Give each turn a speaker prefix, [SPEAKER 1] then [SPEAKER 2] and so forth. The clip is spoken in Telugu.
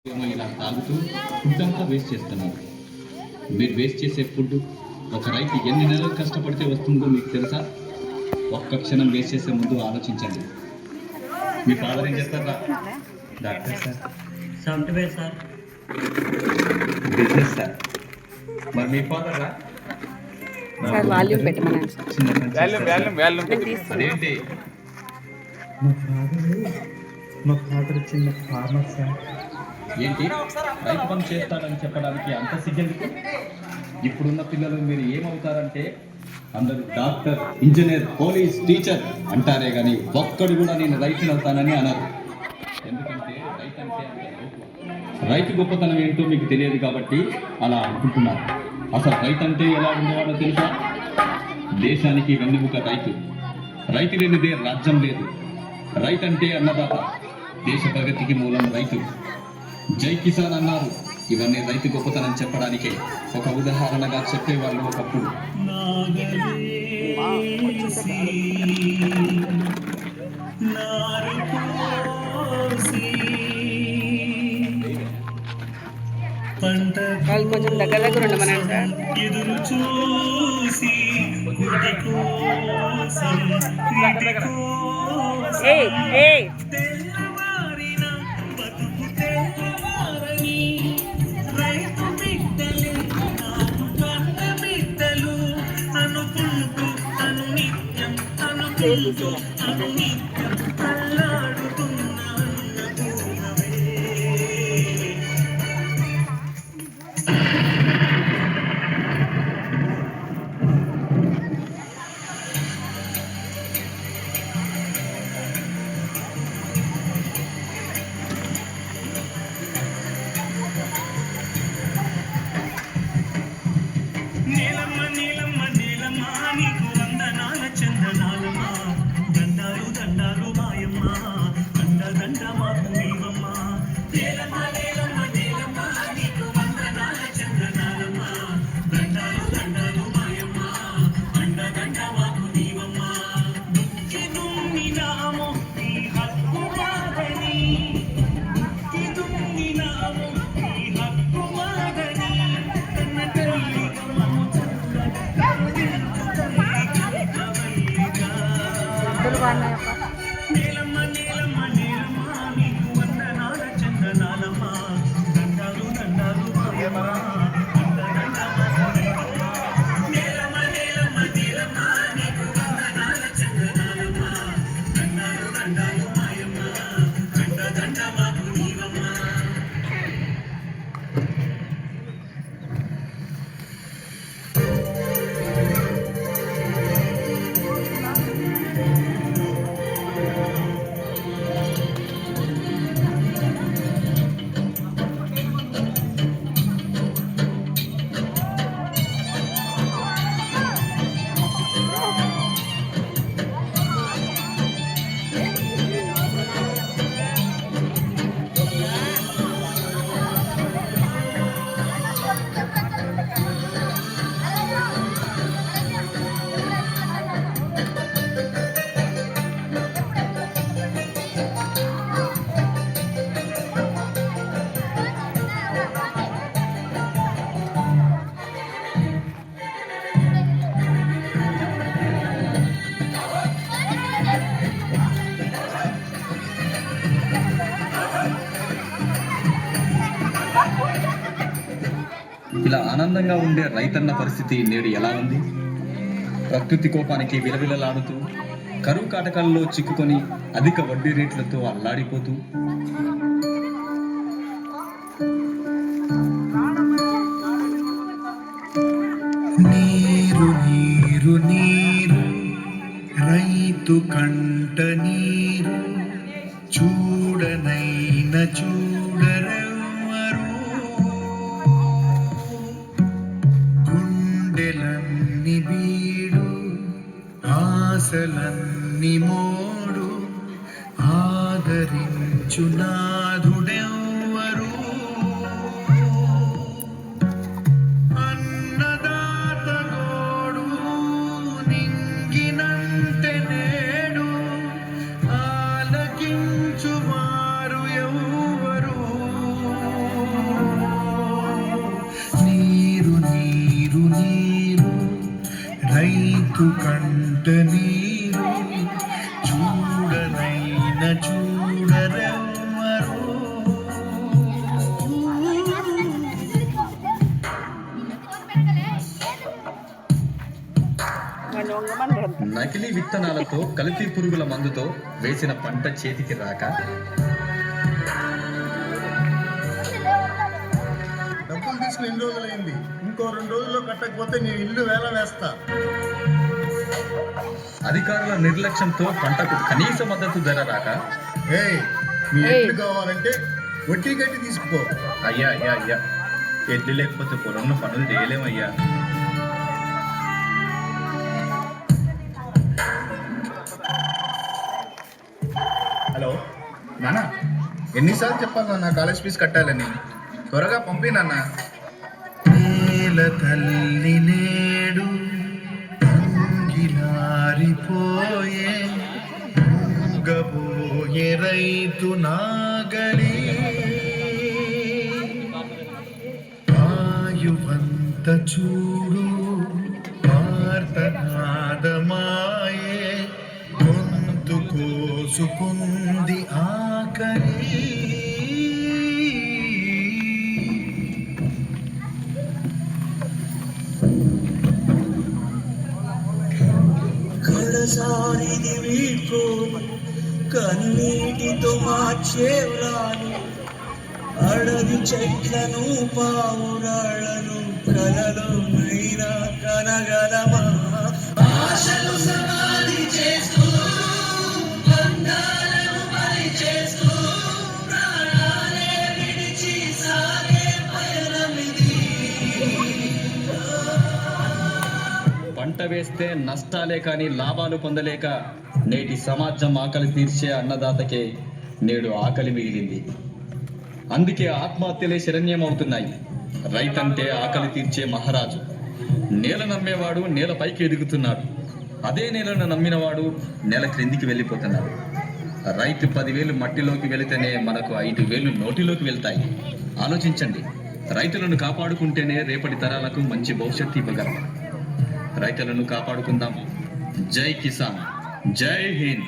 [SPEAKER 1] ఇలా తాగుతూ ఫుడ్ అంతా వేస్ట్ చేస్తున్నారు. మీరు వేస్ట్ చేసే ఫుడ్ ఒక రైతు ఎన్ని నెలలు కష్టపడితే వస్తుందో మీకు తెలుసా? ఒక్క క్షణం వేస్ట్ చేసే ముందు ఆలోచించండి. మీ ఫాదర్ ఏం చేస్తారా? Doctor sir.
[SPEAKER 2] Software sir.
[SPEAKER 1] Business sir. మరి మీ ఫాదర్ రా?
[SPEAKER 3] సార్ వాల్యూమ్ పెట్టమనండి సార్.
[SPEAKER 1] అదేంటి?
[SPEAKER 2] మా ఫాదర్ చిన్న ఫార్మర్ సార్.
[SPEAKER 1] ఏంటి రైతు పని చేస్తాడని చెప్పడానికి అంత సిగ్గెందుకు? ఇప్పుడున్న పిల్లలు మీరు ఏమవుతారంటే అందరూ డాక్టర్, ఇంజనీర్, పోలీస్, టీచర్ అంటారే కానీ ఒక్కడు కూడా నేను రైతుని అవుతానని అనరు. ఎందుకంటే రైతు అంటే రైతు గొప్పతనం ఏంటో మీకు తెలియదు కాబట్టి అలా అనుకుంటున్నారు. అసలు రైతు అంటే ఎలా ఉండేవాడో తెలుసా? దేశానికి వెన్నెముక రైతు. రైతు లేనిదే రాజ్యం లేదు. రైతు అంటే అన్నదాత. దేశ ప్రగతికి మూలం రైతు. జై కిసాన్ అన్నారు. ఇవన్నీ రైతు గొప్పతనం చెప్పడానికే ఒక ఉదాహరణగా చెప్పేవాళ్ళు ఒకప్పుడు.
[SPEAKER 3] వాళ్ళు కొంచెం దగ్గర దగ్గర ఉండమనండి సార్.
[SPEAKER 2] ఎదురు చూసి రైతు బిడ్డలే నాకు కన్న బిడ్డలు అనుకుంటూ అను నిత్యం అనుకుంటూ అను నిత్యం అల్లాడుతున్న అన్నపూర్ణమే. నీలమ్మ నీలమ్మ నీలమ్మ నీకు వందనాల చందనాలమ్మ. దండాలు దండాలు మాయమ్మ, దండ దండ మాకు నీవమ్మ. నీలమ్మ నీలమ్మ నీలమ్మ నీకు వందనాల చందనాలమ్మ. దండాలు దండాలు మాయమ్మ, దండ దండ మాకు నీవమ్మ. దుఃఖి దుమ్మినాము నీ హక్కు మాదని, దుఃఖి దుమ్మినాము నీ హక్కు మాదని. కన్న తల్లి నీలమ్మ నీలమ్మ నీలమ్మ నీకు వందనాల చందనాలమ్మ. దండాలు దండాలు మాయమ్మ, దండ దండ మాయమ్మ. నీలమ్మ నీలమ్మ నీలమ్మ నీకు వందనాల చందనాలమ్మ. దండాలు దండాలు మాయమ్మ, దండ దండ మాకు నీవమ్మ.
[SPEAKER 1] ఇలా ఆనందంగా ఉండే రైతన్న పరిస్థితి నేడు ఎలా ఉంది? ప్రకృతి కోపానికి విలవిలలాడుతూ, కరువు కాటకాల్లో చిక్కుకొని అధిక వడ్డీ రేట్లతో అల్లాడిపోతూ,
[SPEAKER 4] నీరు నీరు నీరు రైతు కంట నీరు చూడనైన చూడరెవ్వరు. గుండెలన్ని బీడు ఆశలన్ని మోడు ఆదరించు నాథుడెవ్వరు. అన్నదాత గోడు నింగినంటే నేడు ఆలకించువారు ఎవ్వరు.
[SPEAKER 1] నకిలీ విత్తనాలతో కల్తీ పురుగుల మందుతో వేసిన పంట చేతికి రాక
[SPEAKER 5] డబ్బులు తీసుకుని ఎన్ని రోజులైంది? ఇంకో 2 రోజుల్లో కట్టకపోతే నీ ఇల్లు వేల వేస్తా.
[SPEAKER 1] అధికారుల నిర్లక్ష్యంతో పంటకు కనీస మద్దతు ధర రాక
[SPEAKER 5] ఏయ్, నీ ఎట్లు కావాలంటే వడ్డీ కట్టి తీసుకుపో.
[SPEAKER 6] అయ్యా అయ్యా అయ్యా, ఎడ్లు లేకపోతే పొలంలో పనులు చేయలేమయ్యా. హలో నాన్న, ఎన్నిసార్లు చెప్పాలి నాన్న కాలేజ్ ఫీజు కట్టాలని? త్వరగా పంపి నాన్న.
[SPEAKER 4] నేల తల్లి నేడు అంగిలారిపోయే, మూగబోయే రైతు నాగలి, ఆయువంత చూడు వార్తనాదమాయే, గొంతు కోసుకుంది ఆకలి.
[SPEAKER 2] కడసారిది వీడ్కో కన్నీటితో మార్చేవ్రాను, అడవి చెట్లను పావురాళ్లను కలలో నైనా కనగలమా? ఆశలు సమాధి చేస్తూ బంధాలను బలి చేస్తూ ప్రాణాలే విడిచి సాగే పయనమిది.
[SPEAKER 1] పంట వేస్తే నష్టాలే కానీ లాభాలు పొందలేక నేటి సమాజం ఆకలి తీర్చే అన్నదాతకే నేడు ఆకలి మిగిలింది. అందుకే ఆత్మహత్యలే శరణ్యం అవుతున్నాయి. రైతంటే ఆకలి తీర్చే మహారాజు. నేల నమ్మేవాడు నేల పైకి ఎదుగుతున్నాడు. అదే నేలను నమ్మినవాడు నేల క్రిందికి వెళ్ళిపోతున్నాడు. రైతు 10,000 మట్టిలోకి వెళితేనే మనకు 5,000 నోటిలోకి వెళ్తాయి. ఆలోచించండి. రైతులను కాపాడుకుంటేనే రేపటి తరాలకు మంచి భవిష్యత్తు ఇవ్వగలం. రైతులను కాపాడుకుందాం. జై కిసాన్, జై హింద్.